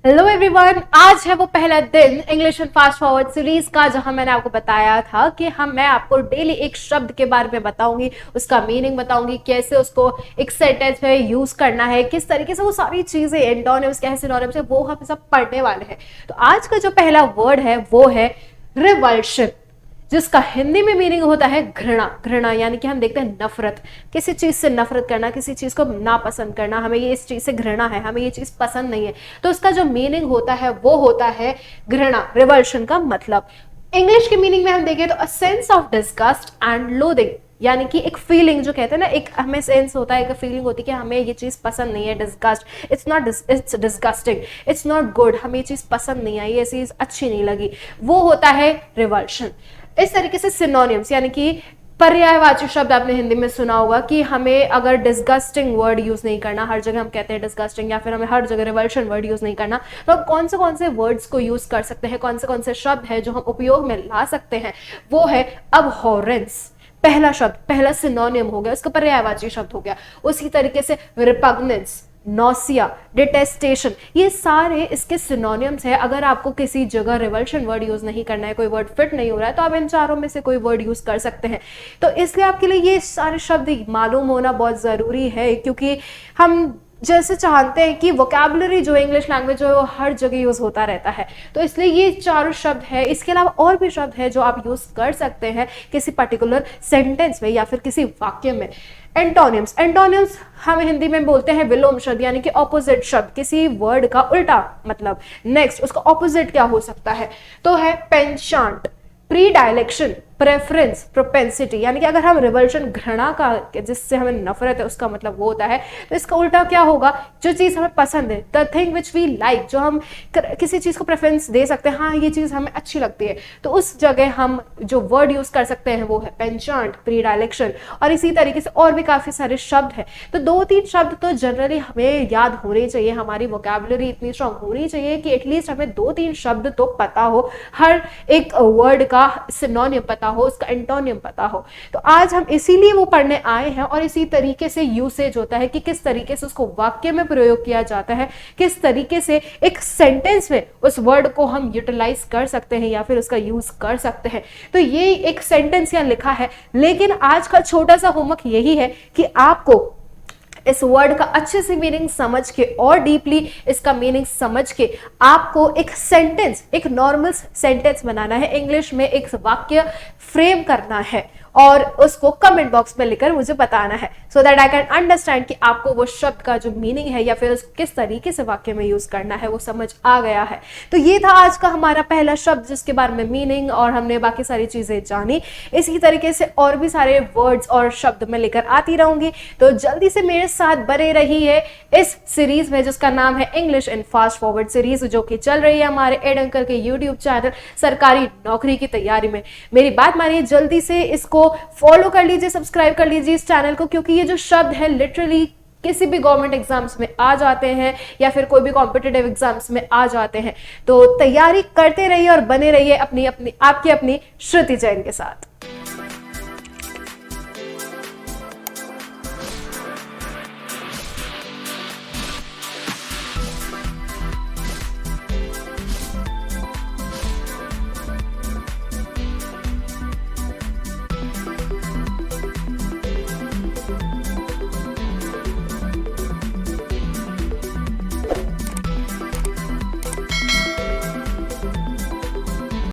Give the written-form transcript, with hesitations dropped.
Hello everyone, आज है वो पहला दिन English and fast forward series का जहां मैंने आपको बताया था कि मैं आपको डेली एक शब्द के बारे में बताऊंगी, उसका मीनिंग बताऊंगी, कैसे उसको एक सेंटेंस में यूज करना है, किस तरीके से वो सारी चीजें एंटोनिम्स क्या है, सिनोनिम्स है, वो हम सब पढ़ने वाले हैं। तो आज का जो पहला वर्ड है वो है रिवल्शन, जिसका हिंदी में मीनिंग होता है घृणा। घृणा यानी कि हम देखते हैं नफरत, किसी चीज से नफरत करना, किसी चीज को नापसंद करना, हमें ये इस चीज से घृणा है, हमें ये चीज पसंद नहीं है। तो उसका जो मीनिंग होता है वो होता है घृणा। रिवल्शन का मतलब इंग्लिश की मीनिंग में हम देखें तो a sense of disgust and loathing, यानी कि एक फीलिंग जो कहते हैं ना, एक हमें सेंस होता है, एक फीलिंग होती है कि हमें ये चीज पसंद नहीं है। Disgust, it's disgusting, it's not good, हमें ये चीज पसंद नहीं आई, ये चीज अच्छी नहीं लगी, वो होता है रिवल्शन। इस तरीके से सिनोनिम्स यानी कि पर्यायवाची शब्द आपने हिंदी में सुना होगा कि हमें अगर डिस्गस्टिंग वर्ड यूज नहीं करना, हर जगह हम कहते हैं डिस्गस्टिंग, या फिर हमें हर जगह रिवल्शन वर्ड यूज नहीं करना, तो हम कौन से वर्ड्स को यूज कर सकते हैं, कौन से शब्द है जो हम उपयोग में ला सकते हैं, वो है अबहॉरेंस। पहला शब्द, पहला सिनोनिम हो गया, उसका पर्यायवाची शब्द हो गया। उसी तरीके से रिपग्नेंस, नॉसिया, डिटेस्टेशन, ये सारे इसके सिनोनिम्स है। अगर आपको किसी जगह रिवल्शन वर्ड यूज नहीं करना है, कोई वर्ड फिट नहीं हो रहा है, तो आप इन चारों में से कोई वर्ड यूज कर सकते हैं। तो इसलिए आपके लिए ये सारे शब्द मालूम होना बहुत जरूरी है, क्योंकि हम जैसे चाहते हैं कि वोकैबुलरी जो इंग्लिश लैंग्वेज है वो हर जगह यूज होता रहता है। तो इसलिए ये चारों शब्द है। इसके अलावा और भी शब्द है जो आप यूज कर सकते हैं किसी पर्टिकुलर सेंटेंस में या फिर किसी वाक्य में। एंटोनिम्स, एंटोनिम्स हम हिंदी में बोलते हैं विलोम शब्द, यानी कि ऑपोजिट शब्द, किसी वर्ड का उल्टा मतलब। नेक्स्ट, उसका ऑपोजिट क्या हो सकता है, तो है पेंचांट, प्रीडायलेक्शन, प्रेफरेंस, प्रोपेंसिटी, यानी कि अगर हम रिवल्शन घृणा का, जिससे हमें नफरत है, उसका मतलब वो होता है, तो इसका उल्टा क्या होगा, जो चीज हमें पसंद है, the thing which we like, जो हम किसी चीज को प्रेफरेंस दे सकते हैं, हाँ ये चीज हमें अच्छी लगती है, तो उस जगह हम जो वर्ड यूज कर सकते हैं वो है पेंचांट, प्रीडायलेक्शन। और इसी तरीके से और भी काफी सारे शब्द है। तो 2-3 शब्द तो जनरली हमें याद होने चाहिए, हमारी वोकैबुलरी इतनी स्ट्रांग होनी चाहिए कि एटलीस्ट हमें 2-3 शब्द तो पता हो, हर एक वर्ड का सिनोनिम पता हो, उसका एंटोनियम पता हो। तो आज हम इसीलिए वो पढ़ने आए हैं, और इसी तरीके से यूसेज होता है कि किस तरीके से उसको वाक्य में प्रयोग किया जाता है, किस तरीके से एक सेंटेंस में उस वर्ड को हम यूटिलाइज कर सकते हैं या फिर उसका यूज कर सकते हैं। तो ये एक सेंटेंस यहाँ लिखा है, लेकिन आज का छोटा सा होमवर्क यही है कि आपको इस वर्ड का अच्छे से मीनिंग समझ के और डीपली इसका मीनिंग समझ के आपको एक सेंटेंस, एक नॉर्मल सेंटेंस बनाना है, इंग्लिश में एक वाक्य फ्रेम करना है और उसको कमेंट बॉक्स में लिखकर मुझे बताना है, so that I can understand कि आपको वो शब्द का जो मीनिंग है या फिर उसको किस तरीके से वाक्य में यूज करना है वो समझ आ गया है। तो ये था आज का हमारा पहला शब्द, जिसके बारे में मीनिंग और हमने बाकी सारी चीजें जानी। इसी तरीके से और भी सारे वर्ड्स और शब्द मैं लेकर आती रहूंगी, तो जल्दी से मेरे साथ बने रहिए इस सीरीज में, जिसका नाम है English in fast forward series, जो कि चल रही है हमारे एड अंकल के यूट्यूब चैनल सरकारी नौकरी की तैयारी में। मेरी बात मानिए, जल्दी से इसको फॉलो कर लीजिए, सब्सक्राइब कर लीजिए इस चैनल को, क्योंकि ये जो शब्द है लिटरली किसी भी गवर्नमेंट एग्जाम्स में आ जाते हैं या फिर कोई भी कॉम्पिटिटिव एग्जाम्स में आ जाते हैं। तो तैयारी करते रहिए और बने रहिए अपनी अपनी आपकी अपनी श्रुति जैन के साथ।